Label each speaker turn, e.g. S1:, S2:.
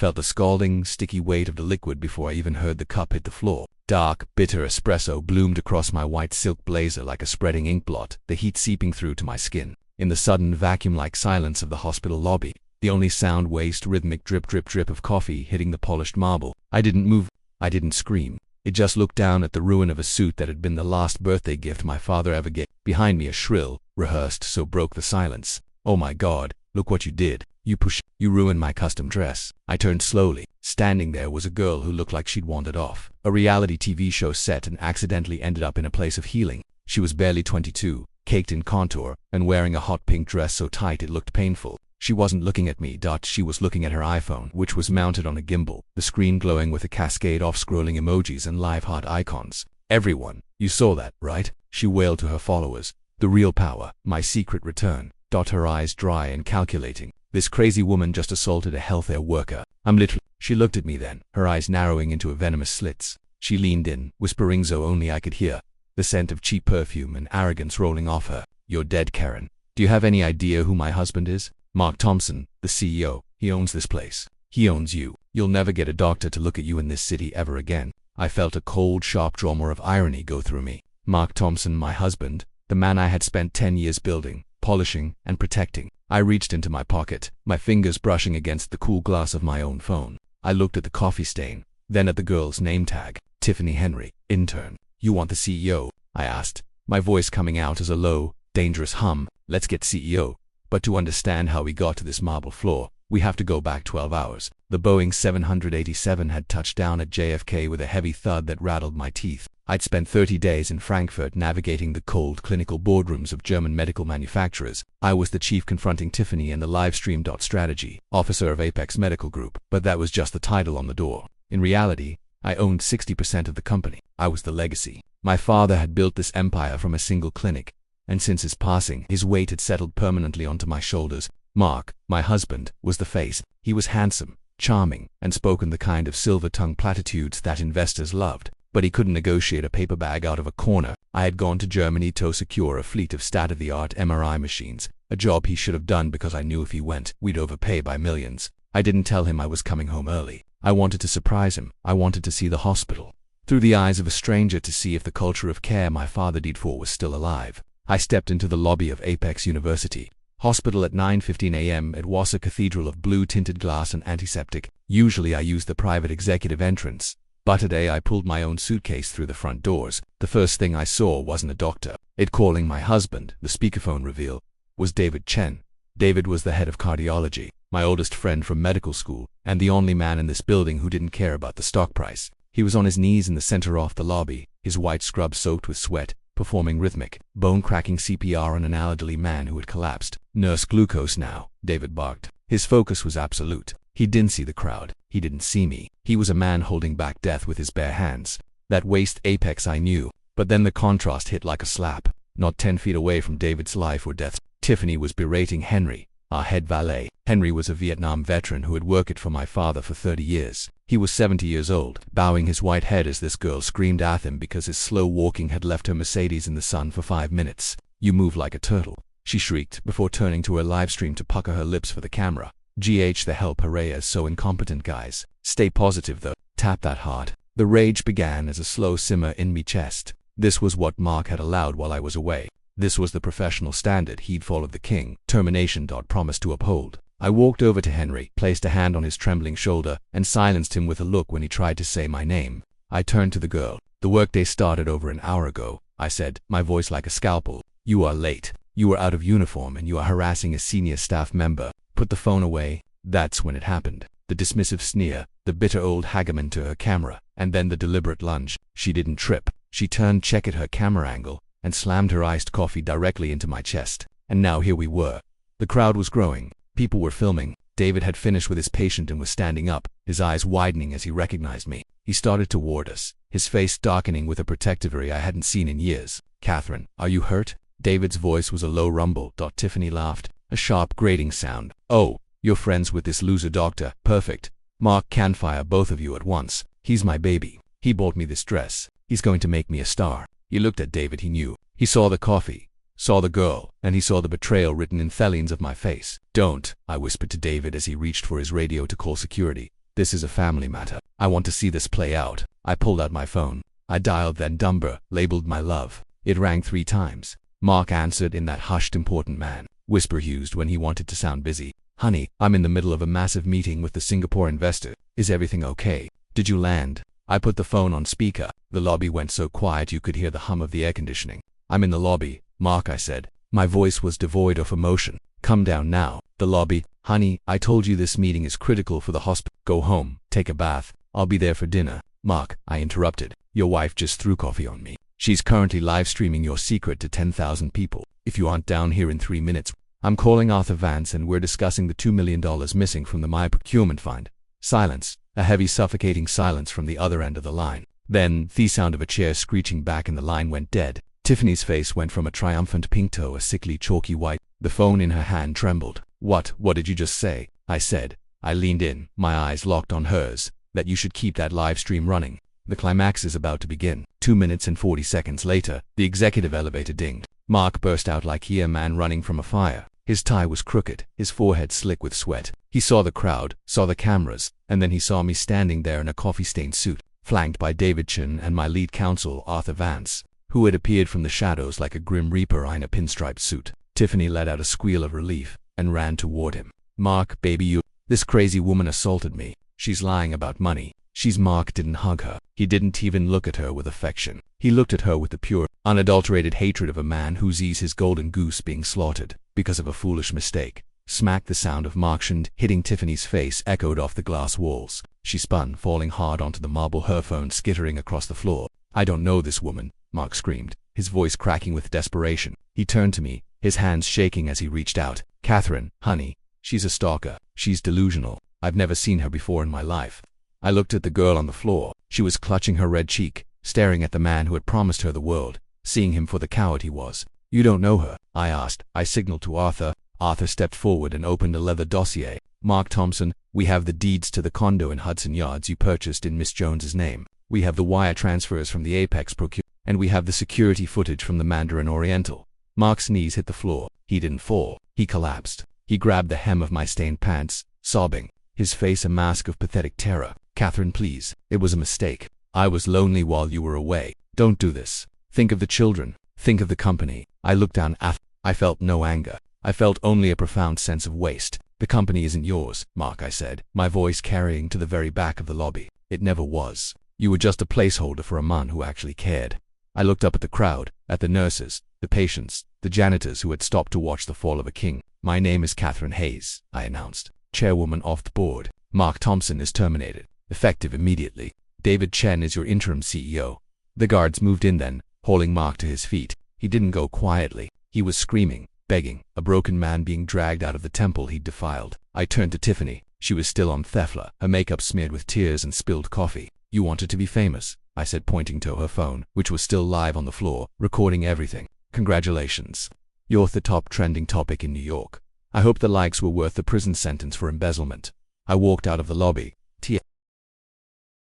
S1: felt the scalding, sticky weight of the liquid before I even heard the cup hit the floor. Dark, bitter espresso bloomed across my white silk blazer like a spreading ink blot, the heat seeping through to my skin. In the sudden vacuum-like silence of the hospital lobby, the only sound waste rhythmic drip drip drip of coffee hitting the polished marble. I didn't move. I didn't scream. It just looked down at the ruin of a suit that had been the last birthday gift my father ever gave. Behind me a shrill, rehearsed so broke the silence. "Oh my God, look what you did. You ruined my custom dress." I turned slowly. Standing there was a girl who looked like she'd wandered off a reality TV show set and accidentally ended up in a place of healing. She was barely 22, caked in contour, and wearing a hot pink dress so tight it looked painful. She wasn't looking at me. She was looking at her iPhone, which was mounted on a gimbal, the screen glowing with a cascade of scrolling emojis and live heart icons. "Everyone, you saw that, right?" she wailed to her followers. "The real power, my secret return." Her eyes dry and calculating. "This crazy woman just assaulted a healthcare worker. I'm literally—" She looked at me then, her eyes narrowing into venomous slits. She leaned in, whispering so only I could hear, the scent of cheap perfume and arrogance rolling off her. "You're dead, Karen. Do you have any idea who my husband is? Mark Thompson, the CEO. He owns this place. He owns you. You'll never get a doctor to look at you in this city ever again." I felt a cold, sharp drummer of irony go through me. Mark Thompson, my husband, the man I had spent 10 years building, polishing, and protecting. I reached into my pocket, my fingers brushing against the cool glass of my own phone. I looked at the coffee stain, then at the girl's name tag, Tiffany Henry, intern. "You want the CEO?" I asked, my voice coming out as a low, dangerous hum. "Let's get CEO. But to understand how we got to this marble floor, we have to go back 12 hours. The Boeing 787 had touched down at JFK with a heavy thud that rattled my teeth. I'd spent 30 days in Frankfurt navigating the cold clinical boardrooms of German medical manufacturers. I was the chief confronting Tiffany and the livestream strategy officer of Apex Medical Group, but that was just the title on the door. In reality, I owned 60% of the company. I was the legacy. My father had built this empire from a single clinic, and since his passing, his weight had settled permanently onto my shoulders. Mark, my husband, was the face. He was handsome, charming, and spoke in the kind of silver-tongued platitudes that investors loved. But he couldn't negotiate a paper bag out of a corner. I had gone to Germany to secure a fleet of state-of-the-art MRI machines, a job he should have done because I knew if he went, we'd overpay by millions. I didn't tell him I was coming home early. I wanted to surprise him. I wanted to see the hospital through the eyes of a stranger, to see if the culture of care my father died for was still alive. I stepped into the lobby of Apex University Hospital at 9:15 a.m. It was a cathedral of blue-tinted glass and antiseptic. Usually I use the private executive entrance, but today I pulled my own suitcase through the front doors. The first thing I saw wasn't a doctor. It calling my husband, the speakerphone revealed, was David Chen. David was the head of cardiology, my oldest friend from medical school, and the only man in this building who didn't care about the stock price. He was on his knees in the center of the lobby, his white scrub soaked with sweat, performing rhythmic, bone-cracking CPR on an elderly man who had collapsed. "Nurse glucose now," David barked. His focus was absolute. He didn't see the crowd. He didn't see me. He was a man holding back death with his bare hands. That waist apex I knew, but then the contrast hit like a slap. Not 10 feet away from David's life or death, Tiffany was berating Henry, our head valet. Henry was a Vietnam veteran who had worked for my father for 30 years. He was 70 years old, bowing his white head as this girl screamed at him because his slow walking had left her Mercedes in the sun for 5 minutes. "You move like a turtle," she shrieked before turning to her livestream to pucker her lips for the camera. "The hell Perea is so incompetent, guys. Stay positive though. Tap that hard." The rage began as a slow simmer in me chest. This was what Mark had allowed while I was away. This was the professional standard he'd followed the king. Termination. Promised to uphold. I walked over to Henry, placed a hand on his trembling shoulder, and silenced him with a look when he tried to say my name. I turned to the girl. "The workday started over an hour ago," I said, my voice like a scalpel. "You are late. You are out of uniform and you are harassing a senior staff member. Put the phone away." That's when it happened. The dismissive sneer, the bitter old hagaman to her camera, and then the deliberate lunge. She didn't trip. She turned, checked her camera angle, and slammed her iced coffee directly into my chest. And now here we were. The crowd was growing. People were filming. David had finished with his patient and was standing up, his eyes widening as he recognized me. He started toward us, his face darkening with a protectivity I hadn't seen in years. "Catherine, are you hurt?" David's voice was a low rumble. Tiffany laughed, a sharp grating sound. "Oh, you're friends with this loser doctor. Perfect. Mark can fire both of you at once. He's my baby. He bought me this dress. He's going to make me a star." He looked at David. He knew. He saw the coffee, saw the girl, and he saw the betrayal written in thelines of my face. "Don't," I whispered to David as he reached for his radio to call security. This is a family matter. I want to see this play out. I pulled out my phone. I dialed that number, labeled my love. It rang 3 times. Mark answered in that hushed, important man whisper he used when he wanted to sound busy. Honey, I'm in the middle of a massive meeting with the Singapore investor. Is everything okay? Did you land? I put the phone on speaker. The lobby went so quiet you could hear the hum of the air conditioning. I'm in the lobby, Mark, I said. My voice was devoid of emotion. Come down now. The lobby. Honey, I told you this meeting is critical for the hospital. Go home, take a bath. I'll be there for dinner. Mark, I interrupted. Your wife just threw coffee on me. She's currently live streaming your secret to 10,000 people. If you aren't down here in 3 minutes, I'm calling Arthur Vance and we're discussing the $2 million missing from the My Procurement Fund. Silence. A heavy, suffocating silence from the other end of the line. Then, the sound of a chair screeching back and the line went dead. Tiffany's face went from a triumphant pink to a sickly, chalky white. The phone in her hand trembled. What did you just say? I said. I leaned in, my eyes locked on hers. That you should keep that live stream running. The climax is about to begin. 2 minutes and 40 seconds later, the executive elevator dinged. Mark burst out like a man running from a fire. His tie was crooked, his forehead slick with sweat. He saw the crowd, saw the cameras, and then he saw me standing there in a coffee-stained suit, flanked by David Chen and my lead counsel, Arthur Vance, who had appeared from the shadows like a grim reaper in a pinstriped suit. Tiffany let out a squeal of relief and ran toward him. Mark, baby, this crazy woman assaulted me. She's lying about money. Mark didn't hug her. He didn't even look at her with affection. He looked at her with the pure, unadulterated hatred of a man who sees his golden goose being slaughtered because of a foolish mistake. Smack. The sound of Mark's hand hitting Tiffany's face echoed off the glass walls. She spun, falling hard onto the marble, her phone skittering across the floor. I don't know this woman, Mark screamed, his voice cracking with desperation. He turned to me, his hands shaking as he reached out. Catherine, honey, she's a stalker. She's delusional. I've never seen her before in my life. I looked at the girl on the floor. She was clutching her red cheek, staring at the man who had promised her the world, seeing him for the coward he was. You don't know her? I asked. I signaled to Arthur. Arthur stepped forward and opened a leather dossier. Mark Thompson, we have the deeds to the condo in Hudson Yards you purchased in Miss Jones's name. We have the wire transfers from the Apex Procure, and we have the security footage from the Mandarin Oriental. Mark's knees hit the floor. He didn't fall. He collapsed. He grabbed the hem of my stained pants, sobbing, his face a mask of pathetic terror. Catherine, please. It was a mistake. I was lonely while you were away. Don't do this. Think of the children. Think of the company. I looked down at. I felt no anger. I felt only a profound sense of waste. The company isn't yours, Mark, I said, my voice carrying to the very back of the lobby. It never was. You were just a placeholder for a man who actually cared. I looked up at the crowd, at the nurses, the patients, the janitors who had stopped to watch the fall of a king. My name is Catherine Hayes, I announced, chairwoman of the board. Mark Thompson is terminated, effective immediately. David Chen is your interim CEO. The guards moved in then, hauling Mark to his feet. He didn't go quietly. He was screaming, begging, a broken man being dragged out of the temple he'd defiled. I turned to Tiffany. She was still on Thefla, her makeup smeared with tears and spilled coffee. You wanted to be famous, I said, pointing to her phone, which was still live on the floor, recording everything. Congratulations. You're the top trending topic in New York. I hope the likes were worth the prison sentence for embezzlement. I walked out of the lobby,